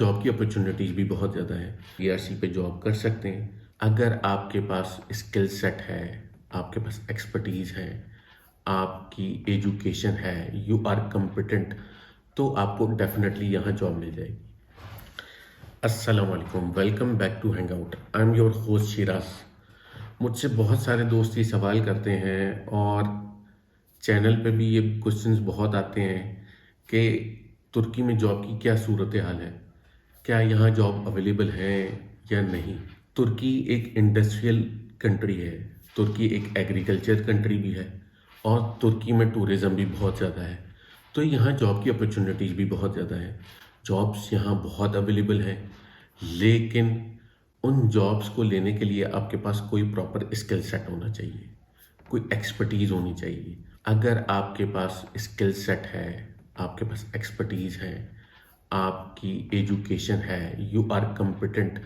Job की opportunities भी बहुत ज़्यादा है। पीआरसी पे जॉब कर सकते हैं अगर आपके पास स्किल सेट है, आपके पास एक्सपर्टीज़ है, आपकी एजुकेशन है, यू आर कॉम्पिटेंट, तो आपको डेफिनेटली यहाँ जॉब मिल जाएगी। अस्सलाम वालेकुम, welcome back to hang out. I am your host Shiraz. मुझसे बहुत सारे दोस्त ये सवाल करते हैं और चैनल पे भी ये क्वेश्चंस बहुत आते हैं कि तुर्की में जॉब की क्या सूरत हाल है, क्या यहाँ जॉब अवेलेबल है या नहीं। तुर्की एक इंडस्ट्रियल कंट्री है, तुर्की एक एग्रीकल्चर कंट्री भी है और तुर्की में टूरिज़्म भी बहुत ज़्यादा है, तो यहाँ जॉब की अपॉर्चुनिटीज़ भी बहुत ज़्यादा है। जॉब्स यहाँ बहुत अवेलेबल हैं, लेकिन उन जॉब्स को लेने के लिए आपके पास कोई प्रॉपर स्किल सेट होना चाहिए, कोई एक्सपर्टीज़ होनी चाहिए। अगर आपके पास स्किल सेट है, आपके पास एक्सपर्टीज़ है, आपकी एजुकेशन है, यू आर कॉम्पिटेंट,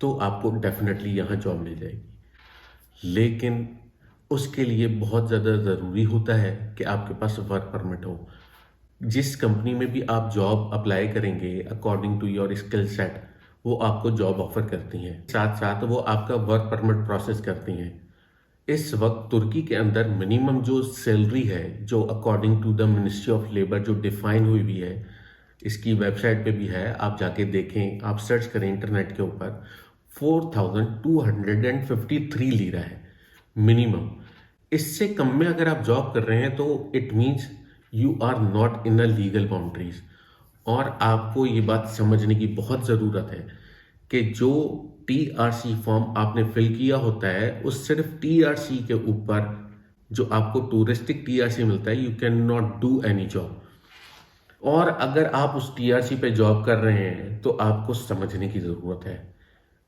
तो आपको डेफिनेटली यहाँ जॉब मिल जाएगी। लेकिन उसके लिए बहुत ज़्यादा ज़रूरी होता है कि आपके पास वर्क परमिट हो। जिस कंपनी में भी आप जॉब अप्लाई करेंगे according to your skill set, वो आपको जॉब ऑफर करती हैं, साथ साथ वो आपका वर्क परमिट प्रोसेस करती हैं। इस वक्त तुर्की के अंदर मिनिमम जो सैलरी है, जो according to the ministry of labour जो डिफाइन हुई हुई है, इसकी वेबसाइट पे भी है, आप जाके देखें, आप सर्च करें इंटरनेट के ऊपर, 4253 लीरा है मिनिमम। इससे कम में अगर आप जॉब कर रहे हैं तो it means you are not in a legal boundaries. और आपको ये बात समझने की बहुत ज़रूरत है कि जो टीआरसी फॉर्म आपने फिल किया होता है, उस सिर्फ टीआरसी के ऊपर जो आपको टूरिस्टिक टीआरसी मिलता है, you can not do any job. और अगर आप उस टीआरसी पे जॉब कर रहे हैं तो आपको समझने की ज़रूरत है,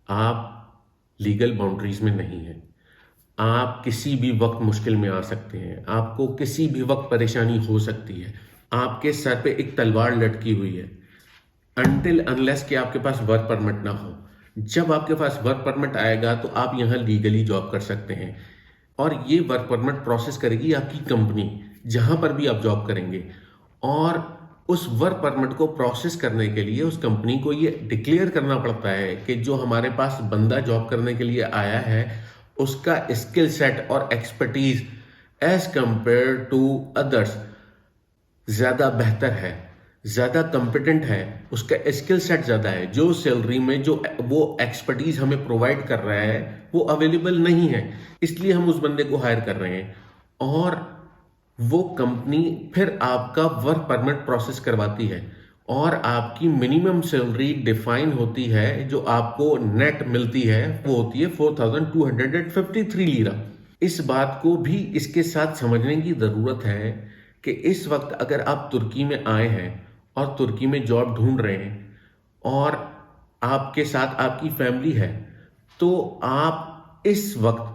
आप लीगल बाउंड्रीज में नहीं हैं। आप किसी भी वक्त मुश्किल में आ सकते हैं, आपको किसी भी वक्त परेशानी हो सकती है, आपके सर पे एक तलवार लटकी हुई है अनटिल अनलेस कि आपके पास वर्क परमिट ना हो। जब आपके पास वर्क परमिट आएगा तो आप यहाँ लीगली जॉब कर सकते हैं और ये वर्क परमिट प्रोसेस करेगी आपकी कंपनी, जहां पर भी आप जॉब करेंगे। और उस वर्क परमिट को प्रोसेस करने के लिए उस कंपनी को ये डिक्लेयर करना पड़ता है कि जो हमारे पास बंदा जॉब करने के लिए आया है, उसका स्किल सेट और expertise as compare to others ज़्यादा बेहतर है, ज़्यादा कॉम्पिटेंट है, उसका स्किल सेट ज़्यादा है। जो सैलरी में जो वो एक्सपर्टीज हमें प्रोवाइड कर रहा है वो अवेलेबल नहीं है, इसलिए हम उस बंदे को हायर कर रहे हैं। और वो कंपनी फिर आपका वर्क परमिट प्रोसेस करवाती है और आपकी मिनिमम सैलरी डिफाइन होती है, जो आपको नेट मिलती है वो होती है 4253 लीरा। इस बात को भी इसके साथ समझने की ज़रूरत है कि इस वक्त अगर आप तुर्की में आए हैं और तुर्की में जॉब ढूंढ रहे हैं और आपके साथ आपकी फैमिली है, तो आप इस वक्त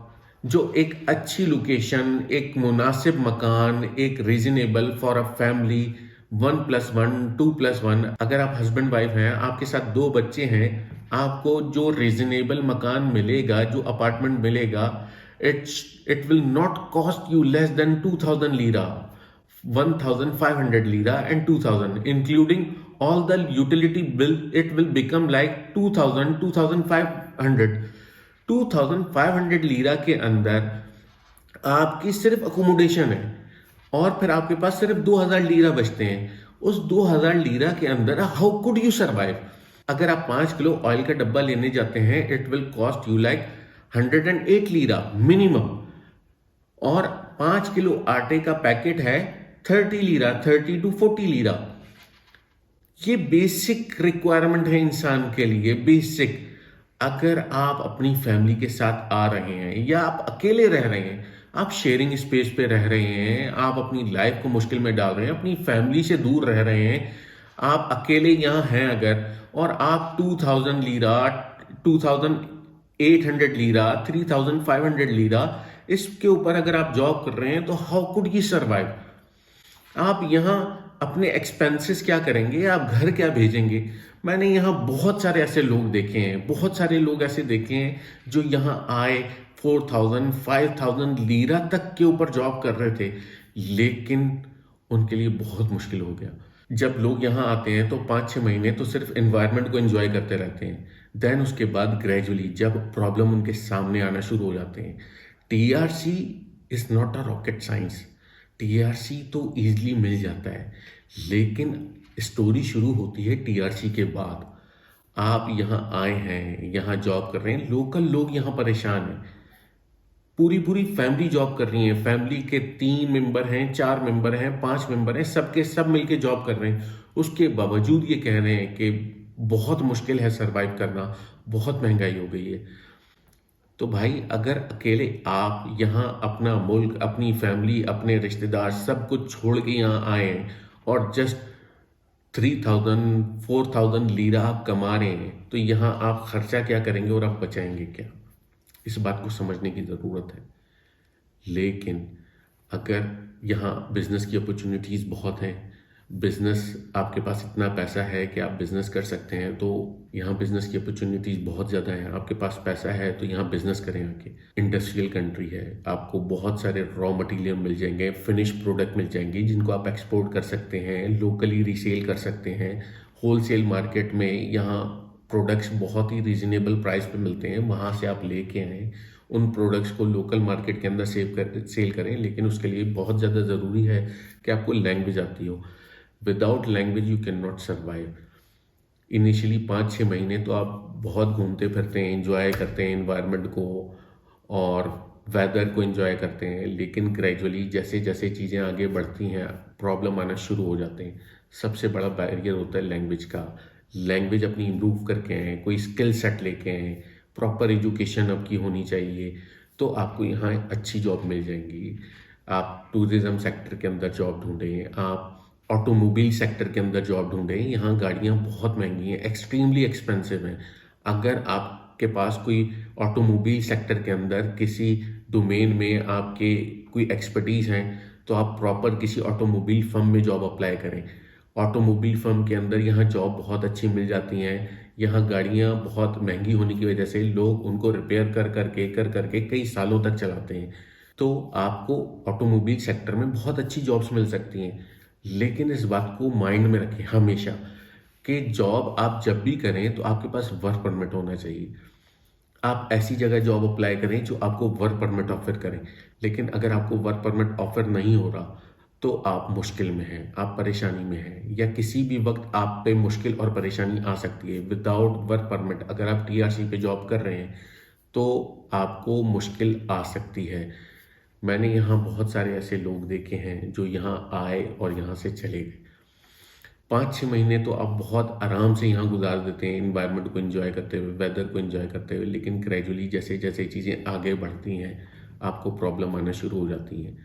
जो एक अच्छी लोकेशन, एक मुनासिब मकान, एक रीजनेबल फॉर अ फैमिली, 1+1 2+1, अगर आप हस्बैंड वाइफ हैं, आपके साथ 2 बच्चे हैं, आपको जो रीजनेबल मकान मिलेगा, जो अपार्टमेंट मिलेगा, it will not cost you less than 2000 lira, 1500 lira and 2000 including all the utility bill. It will become like 2000 2500 2500 lira के अंदर आपकी सिर्फ अकोमोडेशन है और फिर आपके पास सिर्फ 2000 लीरा बचते हैं। उस 2000 लीरा के अंदर हाउ कुड यू सर्वाइव? अगर आप 5 किलो ऑयल का डब्बा लेने जाते हैं, it will cost you like 108 lira minimum, और 5 किलो आटे का पैकेट है 30 लीरा, 30 to 40 लीरा। ये बेसिक रिक्वायरमेंट है इंसान के लिए, बेसिक। अगर आप अपनी फैमिली के साथ आ रहे हैं या आप अकेले रह रहे हैं, आप शेयरिंग स्पेस पे रह रहे हैं, आप अपनी लाइफ को मुश्किल में डाल रहे हैं, अपनी फैमिली से दूर रह रहे हैं, आप अकेले यहाँ हैं अगर, और आप 2000 लीरा, 2800 लीरा, 3500 लीरा, इसके ऊपर अगर आप जॉब कर रहे हैं तो हाउ कुड यू सर्वाइव? आप यहाँ अपने एक्सपेंसेस क्या करेंगे, आप घर क्या भेजेंगे? मैंने यहाँ बहुत सारे ऐसे लोग देखे हैं, बहुत सारे लोग ऐसे देखे हैं जो यहाँ आए 4000 5000 लीरा तक के ऊपर जॉब कर रहे थे, लेकिन उनके लिए बहुत मुश्किल हो गया। जब लोग यहाँ आते हैं तो 5-6 महीने तो सिर्फ एनवायरनमेंट को एंजॉय करते रहते हैं। देन उसके बाद ग्रेजुअली जब प्रॉब्लम उनके सामने आना शुरू हो जाते हैं, TRC is not a rocket science. TRC तो ईजिली मिल जाता है, लेकिन स्टोरी शुरू होती है टीआरसी के बाद। आप यहाँ आए हैं, यहाँ जॉब कर रहे हैं, लोकल लोग यहाँ परेशान हैं, पूरी पूरी फैमिली जॉब कर रही है, फैमिली के 3 मेंबर हैं, 4 मेंबर हैं, 5 मेंबर हैं, सबके सब मिलके जॉब कर रहे हैं। उसके बावजूद ये कह रहे हैं कि बहुत मुश्किल है सरवाइव करना, बहुत महंगाई हो गई है। तो भाई अगर अकेले आप यहाँ अपना मुल्क, अपनी फैमिली, अपने रिश्तेदार सब कुछ छोड़ के यहाँ आए हैं और जस्ट 3000 4000 लीरा आप कमा रहे हैं, तो यहाँ आप खर्चा क्या करेंगे और आप बचाएंगे क्या? इस बात को समझने की ज़रूरत है। लेकिन अगर यहाँ बिजनेस की अपॉर्चुनिटीज़ बहुत हैं, बिजनेस आपके पास इतना पैसा है कि आप बिजनेस कर सकते हैं, तो यहाँ बिजनेस की अपॉर्चुनिटीज़ बहुत ज़्यादा हैं। आपके पास पैसा है तो यहाँ बिजनेस करें आके। इंडस्ट्रियल कंट्री है, आपको बहुत सारे रॉ मटेरियल मिल जाएंगे, फिनिश प्रोडक्ट मिल जाएंगे जिनको आप एक्सपोर्ट कर सकते हैं, लोकली रीसेल कर सकते हैं। होलसेल मार्केट में यहाँ प्रोडक्ट्स बहुत ही रीजनेबल प्राइस पे मिलते हैं, वहाँ से आप लेके आएँ, उन प्रोडक्ट्स को लोकल मार्केट के अंदर सेल करें। लेकिन उसके लिए बहुत ज़्यादा ज़रूरी है कि आपको लैंग्वेज आती हो। Without language you can not survive. Initially 5-6 महीने तो आप बहुत घूमते फिरते हैं, इंजॉय करते हैं इन्वायरमेंट को और वेदर को एंजॉय करते हैं, लेकिन ग्रेजुअली जैसे जैसे चीज़ें आगे बढ़ती हैं प्रॉब्लम आना शुरू हो जाते हैं। सबसे बड़ा बैरियर होता है लैंग्वेज का। लैंग्वेज अपनी इम्प्रूव करके आएँ, कोई स्किल सेट लेके आएँ, प्रॉपर एजुकेशन आपकी होनी चाहिए, तो आपको यहाँ अच्छी जॉब मिल जाएंगी। आप टूरिज्म सेक्टर के अंदर जॉब ढूंढें, आप ऑटोमोबाइल सेक्टर के अंदर जॉब ढूंढें। यहाँ गाड़ियाँ बहुत महंगी हैं, एक्सट्रीमली एक्सपेंसिव हैं। अगर आपके पास कोई ऑटोमोबाइल सेक्टर के अंदर किसी डोमेन में आपके कोई एक्सपर्टीज़ हैं, तो आप प्रॉपर किसी ऑटोमोबाइल फर्म में जॉब अप्लाई करें। ऑटोमोबाइल फर्म के अंदर यहाँ जॉब बहुत अच्छी मिल जाती हैं। यहाँ गाड़ियाँ बहुत महंगी होने की वजह से लोग उनको रिपेयर कर करके कई सालों तक चलाते हैं। तो आपको ऑटोमोबाइल सेक्टर में बहुत अच्छी जॉब्स मिल सकती हैं। लेकिन इस बात को माइंड में रखें हमेशा कि जॉब आप जब भी करें तो आपके पास वर्क परमिट होना चाहिए। आप ऐसी जगह जॉब अप्लाई करें जो आपको वर्क परमिट ऑफर करें। लेकिन अगर आपको वर्क परमिट ऑफर नहीं हो रहा तो आप मुश्किल में हैं, आप परेशानी में हैं, या किसी भी वक्त आप पे मुश्किल और परेशानी आ सकती है। विदाउट वर्क परमिट अगर आप टीआरसी पे जॉब कर रहे हैं तो आपको मुश्किल आ सकती है। मैंने यहाँ बहुत सारे ऐसे लोग देखे हैं जो यहाँ आए और यहाँ से चले गए। 5-6 महीने तो आप बहुत आराम से यहाँ गुजार देते हैं, इन्वायरमेंट को एंजॉय करते हुए, वेदर को एंजॉय करते हुए, लेकिन ग्रेजुअली जैसे जैसे चीज़ें आगे बढ़ती हैं आपको प्रॉब्लम आना शुरू हो जाती हैं।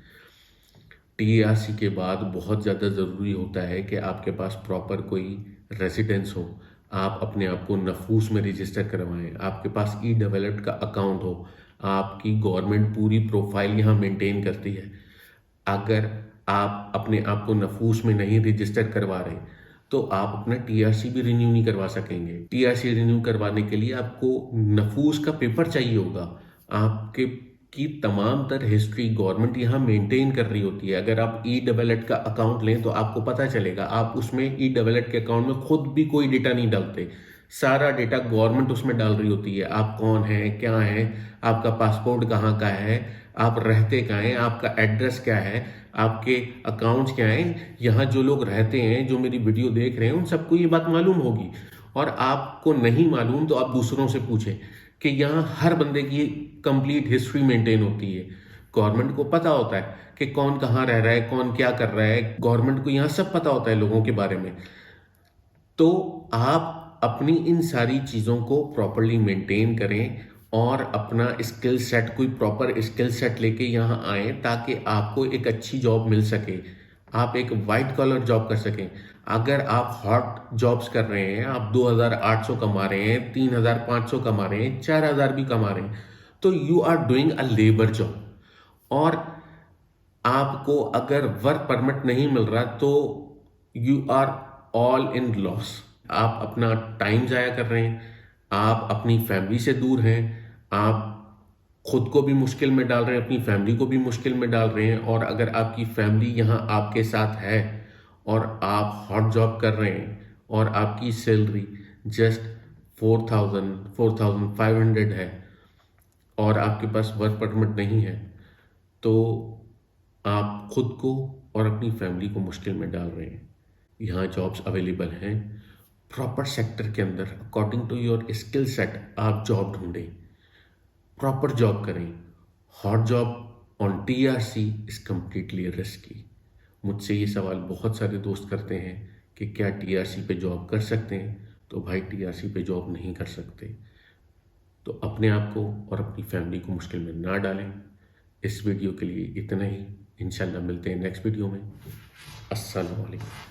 टीआरसी के बाद बहुत ज़्यादा ज़रूरी होता है कि आपके पास प्रॉपर कोई रेजिडेंस हो, आप अपने आप को नफूस में रजिस्टर करवाएं, आपके पास ई डेवलप्ड का अकाउंट हो, आपकी गवर्नमेंट पूरी प्रोफाइल यहाँ मेंटेन करती है। अगर आप अपने आप को नफूस में नहीं रजिस्टर करवा रहे तो आप अपना टीआरसी भी रिन्यू नहीं करवा सकेंगे। टीआरसी रिन्यू करवाने के लिए आपको नफूस का पेपर चाहिए होगा। आपके की तमाम तर हिस्ट्री गवर्नमेंट यहाँ मेंटेन कर रही होती है। अगर आप ई डबल का अकाउंट लें तो आपको पता चलेगा, आप उसमें ई डबल के अकाउंट में खुद भी कोई डेटा नहीं डालते, सारा डेटा गवर्नमेंट उसमें डाल रही होती है। आप कौन हैं, क्या हैं, आपका पासपोर्ट कहाँ का है, आप रहते कहाँ हैं, आपका एड्रेस क्या है, आपके अकाउंट्स क्या हैं। यहाँ जो लोग रहते हैं, जो मेरी वीडियो देख रहे हैं, उन सबको ये बात मालूम होगी। और आपको नहीं मालूम तो आप दूसरों से पूछें कि यहाँ हर बंदे की कंप्लीट हिस्ट्री मेंटेन होती है। गवर्नमेंट को पता होता है कि कौन कहाँ रह रहा है, कौन क्या कर रहा है, गवर्नमेंट को यहाँ सब पता होता है लोगों के बारे में। तो आप अपनी इन सारी चीज़ों को प्रॉपरली मेंटेन करें और अपना स्किल सेट, कोई प्रॉपर स्किल सेट लेके यहाँ आएँ ताकि आपको एक अच्छी जॉब मिल सके, आप एक वाइट कॉलर जॉब कर सकें। अगर आप हॉट जॉब्स कर रहे हैं, आप 2800 कमा रहे हैं, 3500 कमा रहे हैं, 4000 भी कमा रहे हैं, तो you are doing a labour job. और आपको अगर वर्क परमिट नहीं मिल रहा तो you are all in loss. आप अपना टाइम ज़ाया कर रहे हैं, आप अपनी फैमिली से दूर हैं, आप खुद को भी मुश्किल में डाल रहे हैं, अपनी फैमिली को भी मुश्किल में डाल रहे हैं। और अगर आपकी फैमिली यहाँ आपके साथ है और आप हॉट जॉब कर रहे हैं और आपकी सैलरी जस्ट 4,500 है और आपके पास वर्क परमिट नहीं है, तो आप खुद को और अपनी फैमिली को मुश्किल में डाल रहे हैं। यहाँ जॉब्स अवेलेबल हैं प्रॉपर सेक्टर के अंदर, according to your skill set आप जॉब ढूंढें, प्रॉपर जॉब करें। Hot job on TRC is completely risky. मुझसे ये सवाल बहुत सारे दोस्त करते हैं कि क्या टीआरसी पे जॉब कर सकते हैं, तो भाई टीआरसी पे जॉब नहीं कर सकते। तो अपने आप को और अपनी फैमिली को मुश्किल में ना डालें। इस वीडियो के लिए इतना ही। इंशाल्लाह मिलते हैं नेक्स्ट वीडियो में। अस्सलाम वालेकुम।